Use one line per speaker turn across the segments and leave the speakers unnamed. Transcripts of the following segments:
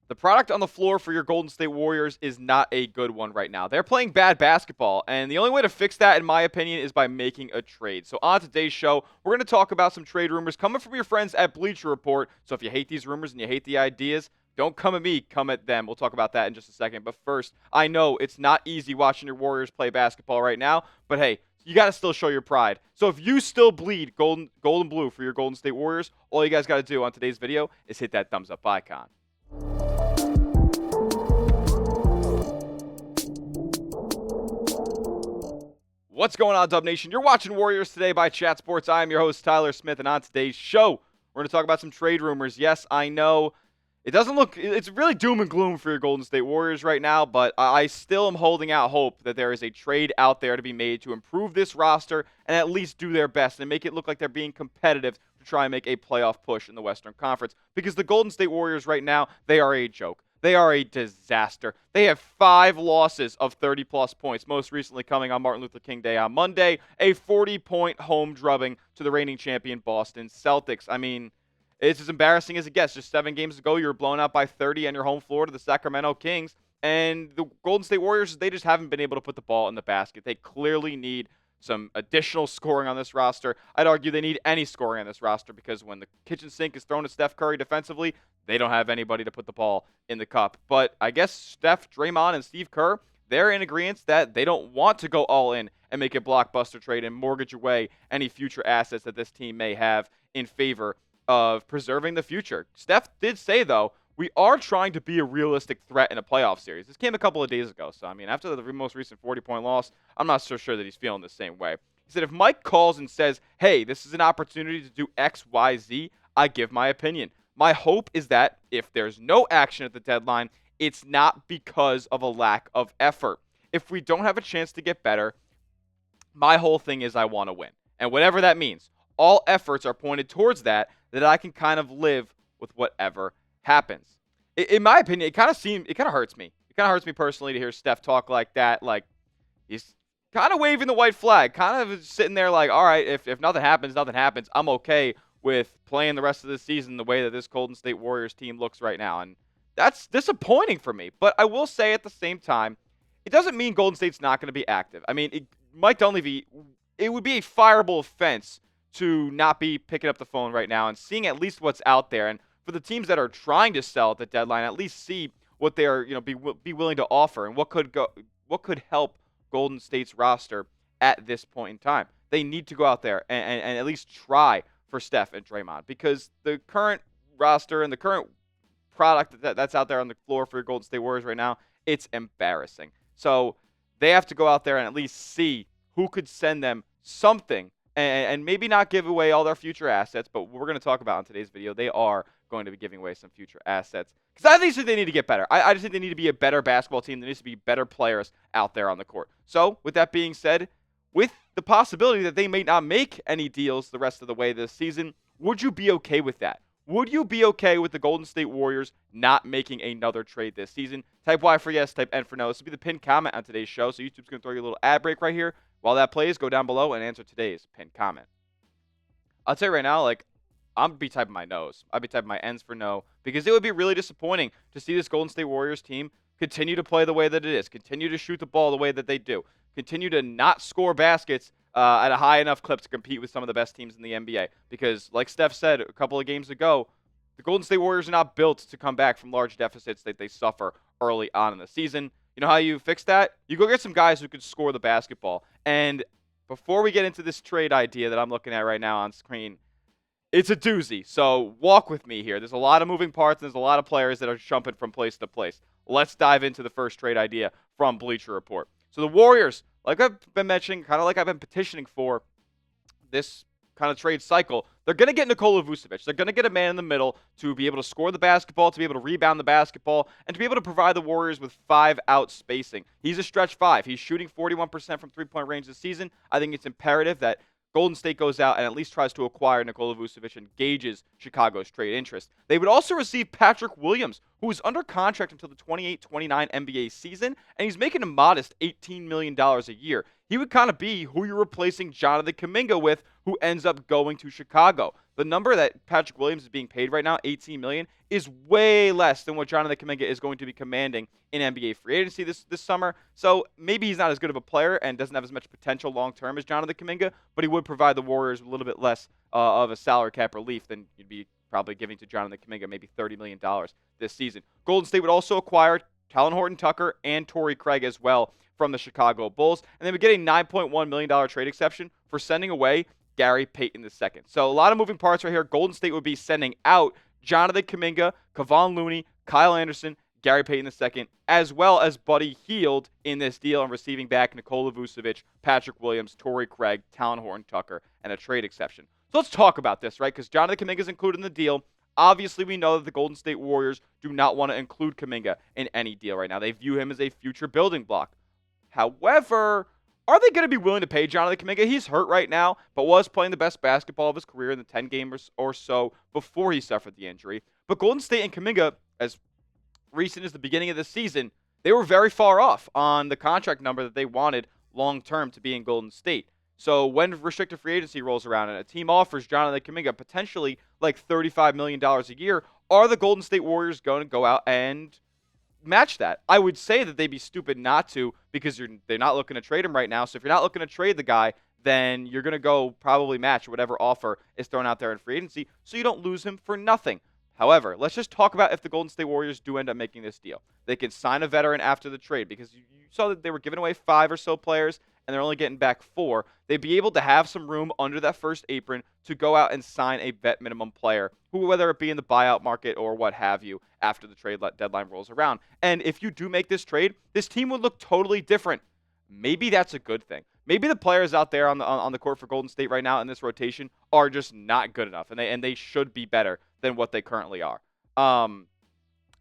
The product on the floor for your Golden State Warriors is not a good one right now. They're playing bad basketball, and the only way to fix that, in my opinion, is by making a trade. So on today's show, we're going to talk about some trade rumors coming from your friends at Bleacher Report. So if you hate these rumors and you hate the ideas, don't come at me, come at them. We'll talk about that in just a second. But first, I know it's not easy watching your Warriors play basketball right now, but hey, you got to still show your pride. So if you still bleed gold and blue for your Golden State Warriors, all you guys got to do on today's video is hit that thumbs up icon. What's going on, Dub Nation? You're watching Warriors Today by Chat Sports. I am your host, Tyler Smith, and on today's show, we're going to talk about some trade rumors. Yes, I know it's really doom and gloom for your Golden State Warriors right now, but I still am holding out hope that there is a trade out there to be made to improve this roster and at least do their best and make it look like they're being competitive to try and make a playoff push in the Western Conference. Because the Golden State Warriors right now, they are a joke. They are a disaster. They have 5 losses of 30-plus points, most recently coming on Martin Luther King Day on Monday, a 40-point home drubbing to the reigning champion Boston Celtics. I mean, it's as embarrassing as it gets. Just 7 games ago, you were blown out by 30 on your home floor to the Sacramento Kings, and the Golden State Warriors, they just haven't been able to put the ball in the basket. They clearly need some additional scoring on this roster. I'd argue they need any scoring on this roster because when the kitchen sink is thrown at Steph Curry defensively, they don't have anybody to put the ball in the cup. But I guess Steph, Draymond, and Steve Kerr, they're in agreement that they don't want to go all in and make a blockbuster trade and mortgage away any future assets that this team may have in favor of preserving the future. Steph did say, though, we are trying to be a realistic threat in a playoff series. This came a couple of days ago. So, I mean, after the most recent 40-point loss, I'm not so sure that he's feeling the same way. He said, if Mike calls and says, hey, this is an opportunity to do X, Y, Z, I give my opinion. My hope is that if there's no action at the deadline, it's not because of a lack of effort. If we don't have a chance to get better, my whole thing is I want to win. And whatever that means, all efforts are pointed towards that I can kind of live with whatever happens. In my opinion, it kind of hurts me. It kind of hurts me personally to hear Steph talk like that. Like, he's kind of waving the white flag, kind of sitting there like, all right, if nothing happens, nothing happens. I'm okay with playing the rest of the season the way that this Golden State Warriors team looks right now. And that's disappointing for me. But I will say at the same time, it doesn't mean Golden State's not going to be active. I mean, Mike Dunleavy, it would be a fireable offense to not be picking up the phone right now and seeing at least what's out there. And for the teams that are trying to sell at the deadline, at least see what they are, be willing to offer and what could help Golden State's roster at this point in time. They need to go out there and at least try for Steph and Draymond, because the current roster and the current product that's out there on the floor for your Golden State Warriors right now, it's embarrassing. So they have to go out there and at least see who could send them something, and maybe not give away all their future assets, but we're going to talk about in today's video, they are going to be giving away some future assets. Because I think they need to get better. I just think they need to be a better basketball team. There needs to be better players out there on the court. So, with that being said, with the possibility that they may not make any deals the rest of the way this season, would you be okay with that? Would you be okay with the Golden State Warriors not making another trade this season? Type Y for yes, type N for no. This will be the pinned comment on today's show, so YouTube's going to throw you a little ad break right here. While that plays, go down below and answer today's pinned comment. I'll tell you right now, like, I'm going to be typing my no's. I'll be typing my N's for no, because it would be really disappointing to see this Golden State Warriors team continue to play the way that it is, continue to shoot the ball the way that they do, continue to not score baskets at a high enough clip to compete with some of the best teams in the NBA. Because, like Steph said a couple of games ago, the Golden State Warriors are not built to come back from large deficits that they suffer early on in the season. You know how you fix that? You go get some guys who can score the basketball. And before we get into this trade idea that I'm looking at right now on screen, it's a doozy. So walk with me here. There's a lot of moving parts, and there's a lot of players that are jumping from place to place. Let's dive into the first trade idea from Bleacher Report. So the Warriors, like I've been mentioning, kind of like I've been petitioning for this kind of trade cycle, they're going to get Nikola Vucevic. They're going to get a man in the middle to be able to score the basketball, to be able to rebound the basketball, and to be able to provide the Warriors with 5-out spacing. He's a stretch 5. He's shooting 41% from three-point range this season. I think it's imperative that Golden State goes out and at least tries to acquire Nikola Vucevic and gauges Chicago's trade interest. They would also receive Patrick Williams, who is under contract until the 28-29 NBA season, and he's making a modest $18 million a year. He would kind of be who you're replacing Jonathan Kuminga with, who ends up going to Chicago. The number that Patrick Williams is being paid right now, $18 million, is way less than what Jonathan Kuminga is going to be commanding in NBA free agency this summer. So maybe he's not as good of a player and doesn't have as much potential long-term as Jonathan Kuminga, but he would provide the Warriors a little bit less of a salary cap relief than you'd be probably giving to Jonathan Kuminga, maybe $30 million this season. Golden State would also acquire Talen Horton-Tucker and Torrey Craig as well from the Chicago Bulls, and they would get a $9.1 million trade exception for sending away Gary Payton II. So a lot of moving parts right here. Golden State would be sending out Jonathan Kuminga, Kevon Looney, Kyle Anderson, Gary Payton II, as well as Buddy Hield in this deal, and receiving back Nikola Vucevic, Patrick Williams, Torrey Craig, Talen Horton-Tucker, and a trade exception. So let's talk about this, right? Because Jonathan Kuminga is included in the deal. Obviously, we know that the Golden State Warriors do not want to include Kuminga in any deal right now. They view him as a future building block. However, are they going to be willing to pay Jonathan Kuminga? He's hurt right now, but was playing the best basketball of his career in the 10 games or so before he suffered the injury. But Golden State and Kuminga, as recent as the beginning of the season, they were very far off on the contract number that they wanted long-term to be in Golden State. So when restricted free agency rolls around and a team offers Jonathan Kuminga potentially like $35 million a year, are the Golden State Warriors going to go out and match that? I would say that they'd be stupid not to, because they're not looking to trade him right now. So if you're not looking to trade the guy, then you're going to go probably match whatever offer is thrown out there in free agency so you don't lose him for nothing. However, let's just talk about if the Golden State Warriors do end up making this deal. They can sign a veteran after the trade, because you saw that they were giving away 5 or so players and they're only getting back 4. They'd be able to have some room under that first apron to go out and sign a vet minimum player, who, whether it be in the buyout market or what have you, after the trade deadline rolls around. And if you do make this trade, this team would look totally different. Maybe that's a good thing. Maybe the players out there on the court for Golden State right now in this rotation are just not good enough, and they should be better than what they currently are.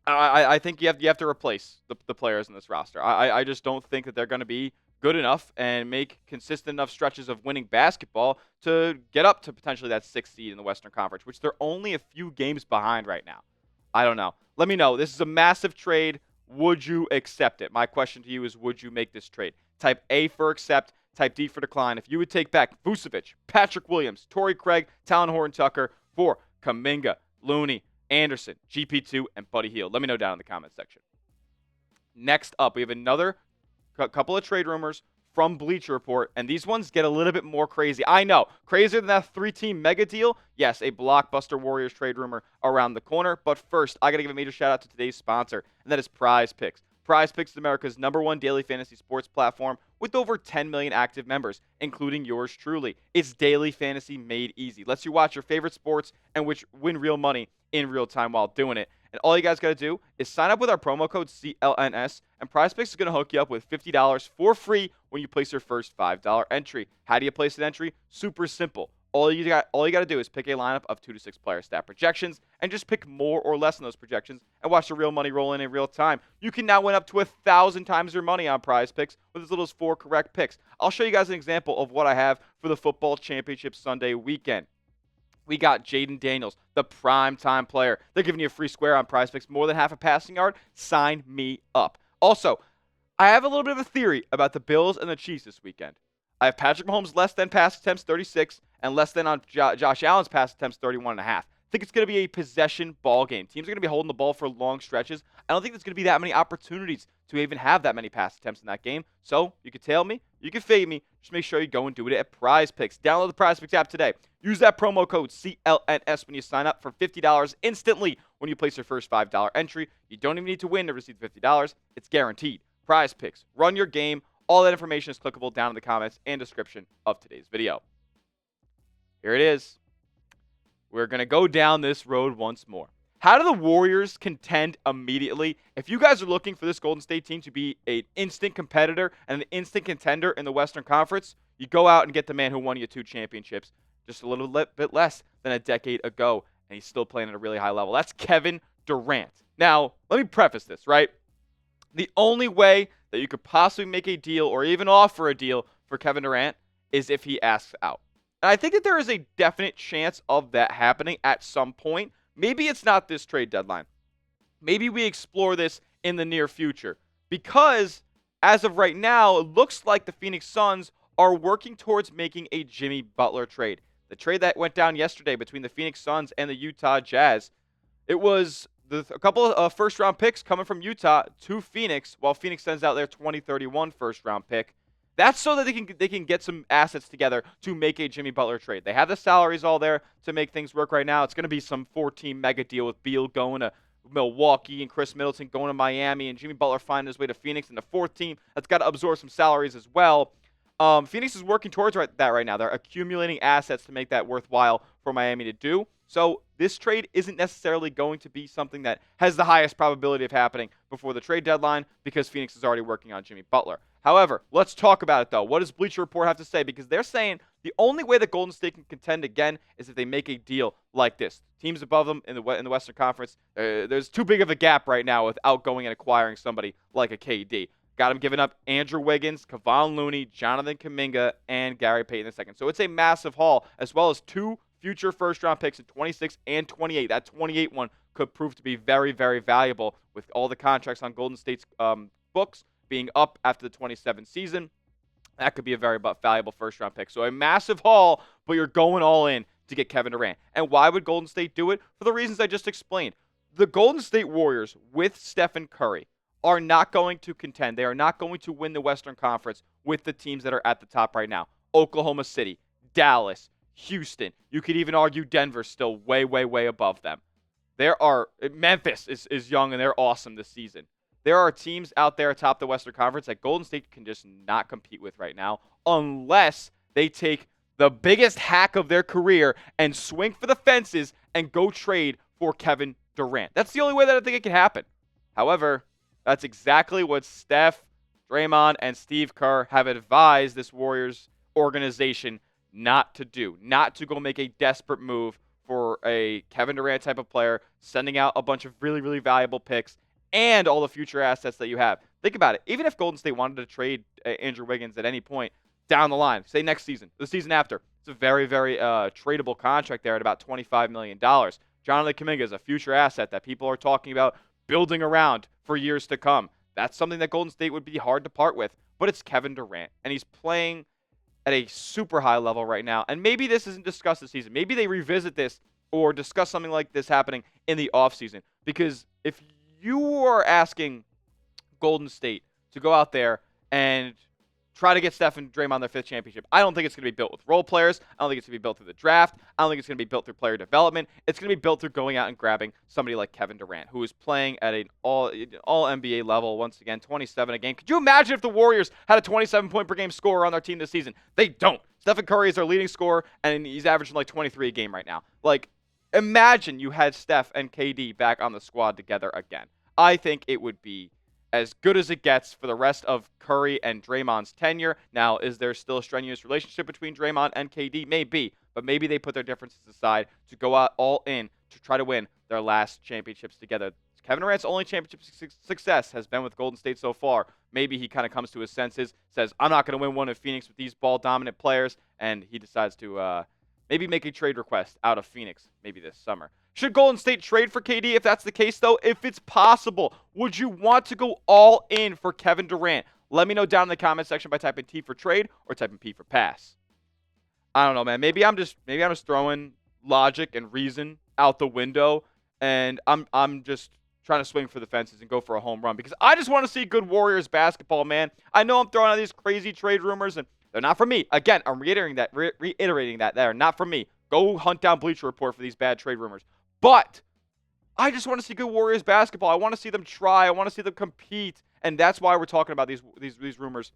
I think you have to replace the players in this roster. I just don't think that they're going to be good enough and make consistent enough stretches of winning basketball to get up to potentially that 6th seed in the Western Conference, which they're only a few games behind right now. I don't know. Let me know. This is a massive trade. Would you accept it? My question to you is, would you make this trade? Type A for accept. Type D for decline. If you would take back Vucevic, Patrick Williams, Torrey Craig, Talen Horton-Tucker for Kuminga, Looney, Anderson, GP2, and Buddy Hield. Let me know down in the comment section. Next up, we have another couple of trade rumors from Bleacher Report, and these ones get a little bit more crazy. I know, crazier than that 3-team mega deal. Yes, a blockbuster Warriors trade rumor around the corner. But first, I got to give a major shout out to today's sponsor, and that is Prize Picks. Prize Picks is America's #1 daily fantasy sports platform with over 10 million active members, including yours truly. It's daily fantasy made easy. Lets you watch your favorite sports and win real money in real time while doing it. And all you guys got to do is sign up with our promo code CLNS, and Prize Picks is going to hook you up with $50 for free when you place your first $5 entry. How do you place an entry? Super simple. All you got to do is pick a lineup of 2 to 6 player stat projections and just pick more or less in those projections and watch the real money roll in real time. You can now win up to 1,000 times your money on Prize Picks with as little as 4 correct picks. I'll show you guys an example of what I have for the football championship Sunday weekend. We got Jaden Daniels, the prime-time player. They're giving you a free square on Prize Picks, more than half a passing yard. Sign me up. Also, I have a little bit of a theory about the Bills and the Chiefs this weekend. I have Patrick Mahomes less than pass attempts, 36, and less than on Josh Allen's pass attempts, 31.5. I think it's going to be a possession ball game. Teams are going to be holding the ball for long stretches. I don't think there's going to be that many opportunities to even have that many pass attempts in that game. So you can tail me, you can fade me. Just make sure you go and do it at Prize Picks. Download the Prize Picks app today. Use that promo code CLNS when you sign up for $50 instantly when you place your first $5 entry. You don't even need to win to receive the $50. It's guaranteed. Prize Picks. Run your game. All that information is clickable down in the comments and description of today's video. Here it is. We're going to go down this road once more. How do the Warriors contend immediately? If you guys are looking for this Golden State team to be an instant competitor and an instant contender in the Western Conference, you go out and get the man who won you 2 championships just a little bit less than a decade ago, and he's still playing at a really high level. That's Kevin Durant. Now, let me preface this, right? The only way that you could possibly make a deal or even offer a deal for Kevin Durant is if he asks out. And I think that there is a definite chance of that happening at some point. Maybe it's not this trade deadline. Maybe we explore this in the near future. Because as of right now, it looks like the Phoenix Suns are working towards making a Jimmy Butler trade. The trade that went down yesterday between the Phoenix Suns and the Utah Jazz, it was a couple of first-round picks coming from Utah to Phoenix, while Phoenix sends out their 2031 first-round pick. That's so that they can get some assets together to make a Jimmy Butler trade. They have the salaries all there to make things work right now. It's going to be some 14 mega deal with Beal going to Milwaukee and Chris Middleton going to Miami and Jimmy Butler finding his way to Phoenix, and the fourth team that's got to absorb some salaries as well. Phoenix is working towards that right now. They're accumulating assets to make that worthwhile for Miami to do. So this trade isn't necessarily going to be something that has the highest probability of happening before the trade deadline because Phoenix is already working on Jimmy Butler. However, let's talk about it, though. What does Bleacher Report have to say? Because they're saying the only way that Golden State can contend again is if they make a deal like this. Teams above them in the Western Conference, there's too big of a gap right now without going and acquiring somebody like a KD. Got him giving up Andrew Wiggins, Kevon Looney, Jonathan Kuminga, and Gary Payton II. So it's a massive haul, as well as 2 future first-round picks in 26 and 28. That 28 one could prove to be very, very valuable with all the contracts on Golden State's books being up after the 27 season. That could be a very valuable first-round pick. So a massive haul, but you're going all in to get Kevin Durant. And why would Golden State do it? For the reasons I just explained. The Golden State Warriors with Stephen Curry are not going to contend. They are not going to win the Western Conference with the teams that are at the top right now. Oklahoma City, Dallas, Houston. You could even argue Denver still way, way, way above them. Memphis is young and they're awesome this season. There are teams out there atop the Western Conference that Golden State can just not compete with right now unless they take the biggest hack of their career and swing for the fences and go trade for Kevin Durant. That's the only way that I think it can happen. However, that's exactly what Steph, Draymond, and Steve Kerr have advised this Warriors organization not to do. Not to go make a desperate move for a Kevin Durant type of player, sending out a bunch of really, really valuable picks and all the future assets that you have. Think about it. Even if Golden State wanted to trade Andrew Wiggins at any point down the line, say next season, the season after, it's a very, very tradable contract there at about $25 million. Jonathan Kuminga is a future asset that people are talking about building around for years to come. That's something that Golden State would be hard to part with. But it's Kevin Durant, and he's playing at a super high level right now. And maybe this isn't discussed this season. Maybe they revisit this or discuss something like this happening in the offseason. Because if you are asking Golden State to go out there and try to get Steph and Draymond their 5th championship, I don't think it's going to be built with role players. I don't think it's going to be built through the draft. I don't think it's going to be built through player development. It's going to be built through going out and grabbing somebody like Kevin Durant, who is playing at an all NBA level once again, 27 a game. Could you imagine if the Warriors had a 27-point-per-game scorer on their team this season? They don't. Stephen Curry is their leading scorer, and he's averaging like 23 a game right now. Like, imagine you had Steph and KD back on the squad together again. I think it would be as good as it gets for the rest of Curry and Draymond's tenure. Now, is there still a strenuous relationship between Draymond and KD? Maybe, but maybe they put their differences aside to go out all in to try to win their last championships together. Kevin Durant's only championship success has been with Golden State so far. Maybe he kind of comes to his senses, says, I'm not going to win one in Phoenix with these ball-dominant players, and he decides to maybe make a trade request out of Phoenix maybe this summer. Should Golden State trade for KD if that's the case, though? If it's possible, would you want to go all in for Kevin Durant? Let me know down in the comment section by typing T for trade or typing P for pass. I don't know, man. Maybe I'm just throwing logic and reason out the window, and I'm just trying to swing for the fences and go for a home run because I just want to see good Warriors basketball, man. I know I'm throwing out these crazy trade rumors, and they're not from me. Again, I'm reiterating that they're not from me. Go hunt down Bleacher Report for these bad trade rumors. But I just want to see good Warriors basketball. I want to see them try. I want to see them compete. And that's why we're talking about these rumors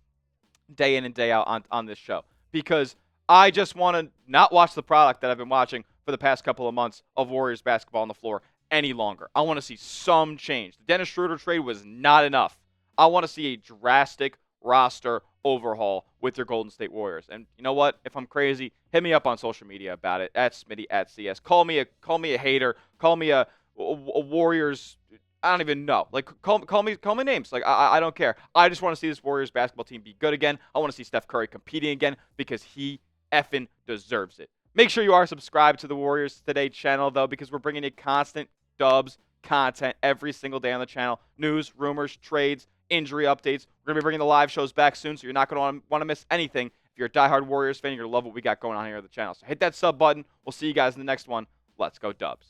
day in and day out on this show. Because I just want to not watch the product that I've been watching for the past couple of months of Warriors basketball on the floor any longer. I want to see some change. The Dennis Schroeder trade was not enough. I want to see a drastic roster overhaul with your Golden State Warriors. And you know what? If I'm crazy, hit me up on social media about it, at Smitty, at CS. Call me a hater. Call me a Warriors. I don't even know. Like, call me names. Like, I don't care. I just want to see this Warriors basketball team be good again. I want to see Steph Curry competing again because he effing deserves it. Make sure you are subscribed to the Warriors Today channel, though, because we're bringing you constant dubs content every single day on the channel. News, rumors, trades, injury updates. We're going to be bringing the live shows back soon, so you're not going to want to miss anything If you're a diehard Warriors fan, you're going to love what we got going on here on the channel. So hit that sub button. We'll see you guys in the next one. Let's go Dubs.